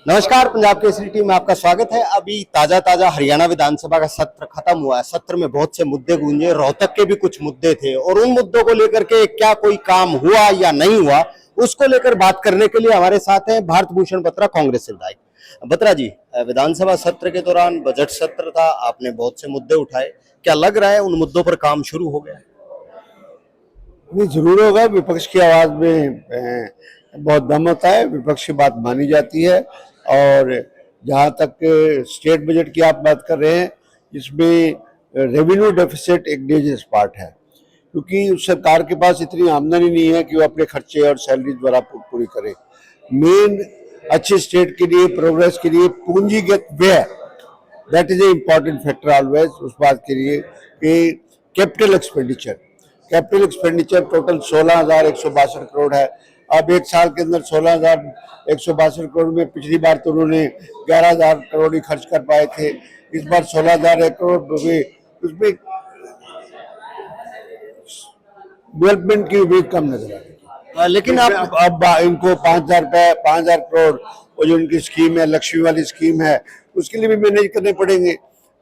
नमस्कार, पंजाब केसरी टीम में आपका स्वागत है। अभी ताजा हरियाणा विधानसभा का सत्र खत्म हुआ है। सत्र में बहुत से मुद्दे गूंजे, रोहतक के भी कुछ मुद्दे थे और उन मुद्दों को लेकर के क्या कोई काम हुआ या नहीं हुआ, उसको लेकर बात करने के लिए हमारे साथ हैं भारत भूषण बत्रा, कांग्रेस से विधायक। बत्रा जी, विधानसभा सत्र के दौरान बजट सत्र था, आपने बहुत से मुद्दे उठाए। क्या लग रहा है उन मुद्दों पर काम शुरू हो गया? नहीं, जरूर होगा। विपक्ष की आवाज में बहुत दम होता है, विपक्ष की बात मानी जाती है। और जहाँ तक स्टेट बजट की आप बात कर रहे हैं, इसमें रेवेन्यू डेफिसिट एक डेंजरस पार्ट है, क्योंकि उस सरकार के पास इतनी आमदनी नहीं है कि वो अपने खर्चे और सैलरी द्वारा पूरी करे। मेन अच्छे स्टेट के लिए, प्रोग्रेस के लिए पूंजीगत व्यय, that is a important factor always. उस बात के लिए कि कैपिटल एक्सपेंडिचर टोटल 16,162 करोड़ है। अब एक साल के अंदर 16,162 करोड़ में पिछली बार तो उन्होंने 11,000 करोड़ ही खर्च कर पाए थे, इस बार 16,000 करोड़। उसमें डेवलपमेंट की उम्मीद कम नजर आ रही है। लेकिन अब इनको 5,000 करोड़ वो जो उनकी स्कीम है, लक्ष्मी वाली स्कीम है, उसके लिए भी मैनेज करने पड़ेंगे।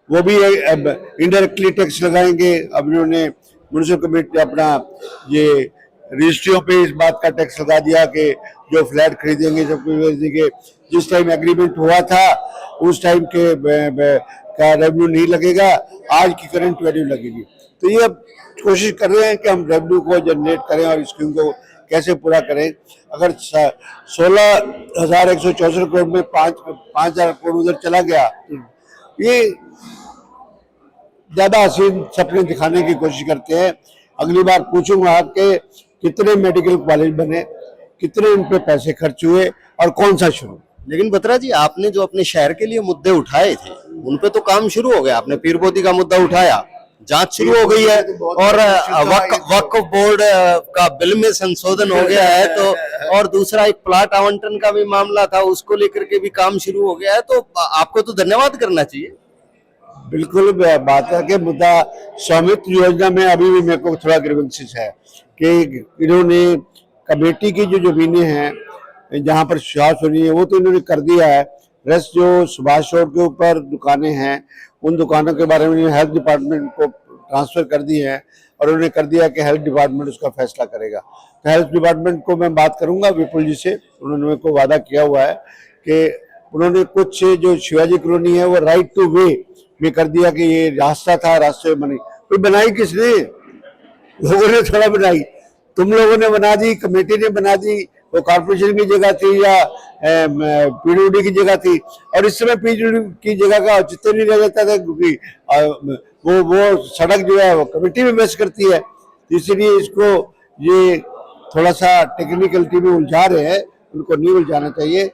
वो भी अब इनडायरेक्टली टैक्स लगाएंगे। अब इन्होंने म्यूनिसिपल कमेटी अपना ये रजिस्ट्रियों पे इस बात का टैक्स लगा दिया कि जो फ्लैट खरीदेंगे, सब कुछ खरीदेंगे, जिस टाइम एग्रीमेंट हुआ था उस टाइम के का रेवेन्यू नहीं लगेगा, आज की करंट वैल्यू लगेगी। तो ये अब कोशिश कर रहे हैं कि हम रेवेन्यू को जनरेट करें और स्कीम को कैसे पूरा करें। अगर 16,164 करोड़ में 5,000 करोड़ उधर चला गया, ये ज्यादा हसीन सपने दिखाने की कोशिश करते हैं। अगली बार पूछूंगा कि कितने मेडिकल कॉलेज बने, कितने उन पे पैसे खर्च हुए और कौन सा शुरू। लेकिन बत्रा जी, आपने जो अपने शहर के लिए मुद्दे उठाए थे उन पे तो काम शुरू हो गया। आपने पीरबोदी का मुद्दा उठाया, जांच शुरू हो गई है और वक्फ बोर्ड का बिल में संशोधन हो गया है। तो और दूसरा एक प्लाट आवंटन का भी मामला था, उसको लेकर के भी काम शुरू हो गया है। तो आपको तो धन्यवाद करना चाहिए। बिल्कुल बात है कि मुद्दा स्वामित्व योजना में अभी भी मेरे को थोड़ा ग्रीवेंसेस है कि इन्होंने कमेटी की जो जमीनें हैं जहां पर सुशासन होनी है वो तो इन्होंने कर दिया है। रेस्ट जो सुभाष रोड के ऊपर दुकानें हैं, उन दुकानों के बारे में हेल्थ डिपार्टमेंट को ट्रांसफर कर दिए हैं और उन्होंने कर दिया कि हेल्थ डिपार्टमेंट उसका फैसला करेगा। तो हेल्थ डिपार्टमेंट को मैं बात करूंगा विपुल जी से, उन्होंने मेरे को वादा किया हुआ है कि उन्होंने कुछ जो शिवाजी कॉलोनी है वो राइट टू वे में कर दिया कि ये रास्ता था, रास्ते में बनी। कोई बनाई किसने? लोगों ने थोड़ा बनाई, तुम लोगों ने बना दी, कमेटी ने बना दी। वो कॉर्पोरेशन की जगह थी या पीडब्ल्यूडी की जगह थी, और इस समय पीडब्ल्यूडी की जगह का औचित्य नहीं रह जाता था, क्योंकि वो सड़क जो है वो कमेटी में इन्वेस्ट करती है। इसलिए इसको ये थोड़ा सा टेक्निकलिटी में उलझा रहे हैं, उनको नहीं उलझाना चाहिए।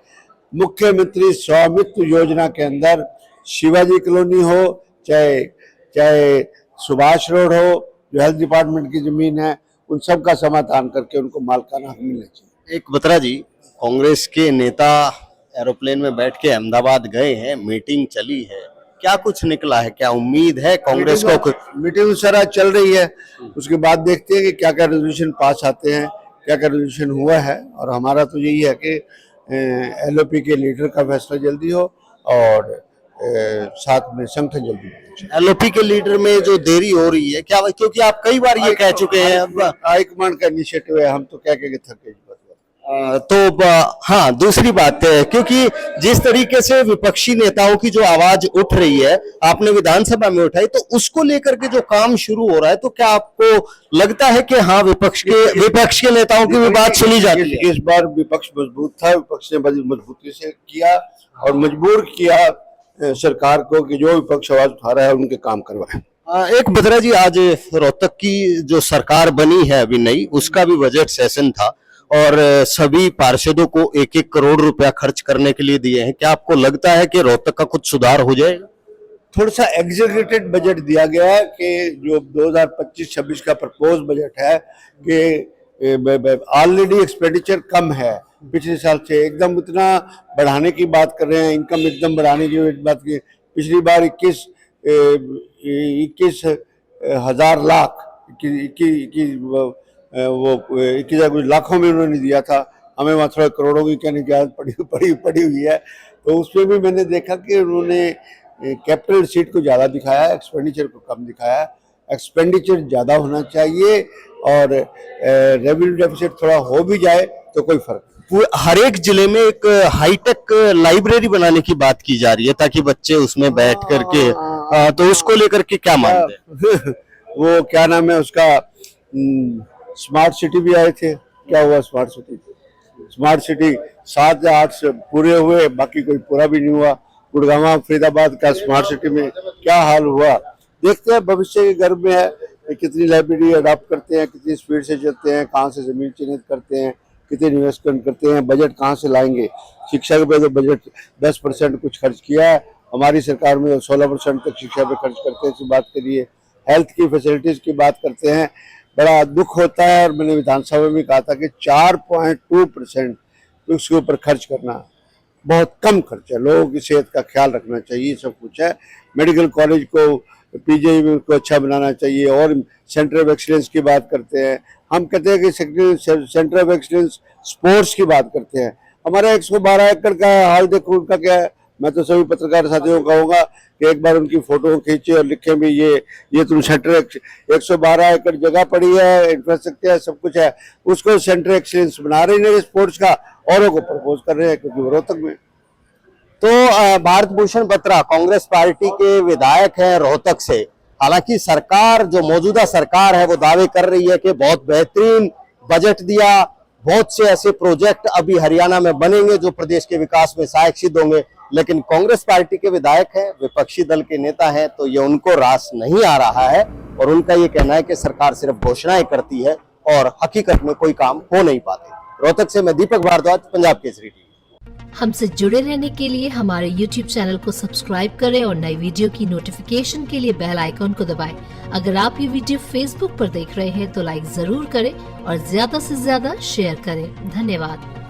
मुख्यमंत्री स्वामित्व योजना के अंदर शिवाजी कॉलोनी हो चाहे सुभाष रोड हो, जो हेल्थ डिपार्टमेंट की जमीन है, उन सब का समाधान करके उनको मालिकाना हक मिलना चाहिए। एक बत्रा जी, कांग्रेस के नेता एरोप्लेन में बैठ के अहमदाबाद गए हैं, मीटिंग चली है, क्या कुछ निकला है? क्या उम्मीद है कांग्रेस को? मीटिंग सर आज चल रही है, उसके बाद देखते हैं कि क्या क्या रेजोल्यूशन पास आते हैं, क्या क्या रेजोल्यूशन हुआ है। और हमारा तो यही है कि एलओपी के लीडर का फैसला जल्दी हो और साथ में संगठन जल्दी। एलओपी के लीडर में जो देरी हो रही है, क्या? क्योंकि आप कई बार ये कह चुके हैं। अब हाईकमांड का इनिशिएटिव है, हम तो क्या कह के थके। हाँ, दूसरी बात है, क्योंकि जिस तरीके से विपक्षी नेताओं की जो आवाज उठ रही है, आपने विधानसभा में उठाई, तो उसको लेकर के जो काम शुरू हो रहा है, तो क्या आपको लगता है कि हाँ, विपक्ष के नेताओं की भी बात सुनी जाती है? इस बार विपक्ष मजबूत था, विपक्ष ने बड़ी मजबूती से किया और मजबूर किया सरकार को कि जो विपक्ष आवाज उठा रहा है उनके काम करवाए। एक बत्रा जी, आज रोहतक की जो सरकार बनी है अभी नई, उसका भी बजट सेशन था और सभी पार्षदों को 1-1 करोड़ रुपया खर्च करने के लिए दिए हैं। क्या आपको लगता है कि रोहतक का कुछ सुधार हो जाएगा? थोड़ा सा एग्जीक्यूटेड बजट दिया गया है कि जो 2025-26 का प्रपोज बजट है कि ऑलरेडी एक्सपेंडिचर कम है पिछले साल से, एकदम उतना बढ़ाने की बात कर रहे हैं, इनकम एकदम बढ़ाने की बात की। पिछली बार 21,000 लाख वो 21 लाखों में उन्होंने दिया था, हमें वहाँ थोड़ा करोड़ों की कहने की आदत पड़ी हुई है। तो उसमें भी मैंने देखा कि उन्होंने कैपिटल सीट को ज़्यादा दिखाया, एक्सपेंडिचर को कम दिखाया। एक्सपेंडिचर ज़्यादा होना चाहिए और रेवेन्यू डेफिसिट थोड़ा हो भी जाए तो कोई फर्क नहीं। हर एक जिले में एक हाईटेक लाइब्रेरी बनाने की बात की जा रही है ताकि बच्चे उसमें बैठ करके तो उसको लेकर के क्या मानते हैं? वो क्या नाम है उसका, स्मार्ट सिटी भी आए थे, क्या हुआ स्मार्ट सिटी? स्मार्ट सिटी 7 या 8 से पूरे हुए, बाकी कोई पूरा भी नहीं हुआ। गुड़गांव फरीदाबाद का स्मार्ट सिटी में क्या हाल हुआ, देखते हैं। भविष्य के गर्भ में है कि कितनी लाइब्रेरी अडॉप्ट करते हैं, कितनी स्पीड से चलते हैं, कहाँ से जमीन चिन्हित करते हैं, कितने इन्वेस्टमेंट करते हैं, बजट कहाँ से लाएंगे। शिक्षा पे तो बजट 10% कुछ खर्च किया है, हमारी सरकार में 16% तक शिक्षा पे खर्च करते हैं। इसी बात के लिए हेल्थ की फैसिलिटीज की बात करते हैं, बड़ा दुख होता है। और मैंने विधानसभा में कहा था कि 4.2% उसके ऊपर खर्च करना बहुत कम खर्च है। लोगों की सेहत का ख्याल रखना चाहिए, सब कुछ है। मेडिकल कॉलेज को, पीजीआई में को अच्छा बनाना चाहिए। और सेंटर ऑफ एक्सीलेंस की बात करते हैं, हम कहते हैं कि सेंटर ऑफ एक्सीलेंस स्पोर्ट्स की बात करते हैं। हमारा 112 एकड़ का हाल देखो, उनका क्या है। मैं तो सभी पत्रकार साथियों को कहूँगा कि एक बार उनकी फोटो खींचे और लिखे भी ये तुम सेंटर 112 एकड़ जगह पड़ी है, इंफ्रास्ट्रक्चर है, सब कुछ है, उसको सेंटर एक्सीलेंस बना रहे हैं स्पोर्ट्स का, औरों को प्रपोज कर रहे हैं, क्योंकि वो रोहतक में। तो भारत भूषण बत्रा कांग्रेस पार्टी के विधायक हैं रोहतक से। हालांकि सरकार, जो मौजूदा सरकार है, वो दावे कर रही है कि बहुत बेहतरीन बजट दिया, बहुत से ऐसे प्रोजेक्ट अभी हरियाणा में बनेंगे जो प्रदेश के विकास में सहायक सिद्ध होंगे। लेकिन कांग्रेस पार्टी के विधायक हैं, विपक्षी दल के नेता हैं, तो ये उनको रास नहीं आ रहा है। और उनका ये कहना है कि सरकार सिर्फ घोषणाएं करती है और हकीकत में कोई काम हो नहीं पाते। रोहतक से मैं दीपक भारद्वाज, पंजाब केसरी टीवी। हमसे जुड़े रहने के लिए हमारे YouTube चैनल को सब्सक्राइब करें और नई वीडियो की नोटिफिकेशन के लिए बेल आइकॉन को दबाएं। अगर आप ये वीडियो Facebook पर देख रहे हैं तो लाइक जरूर करें और ज्यादा से ज्यादा शेयर करें। धन्यवाद।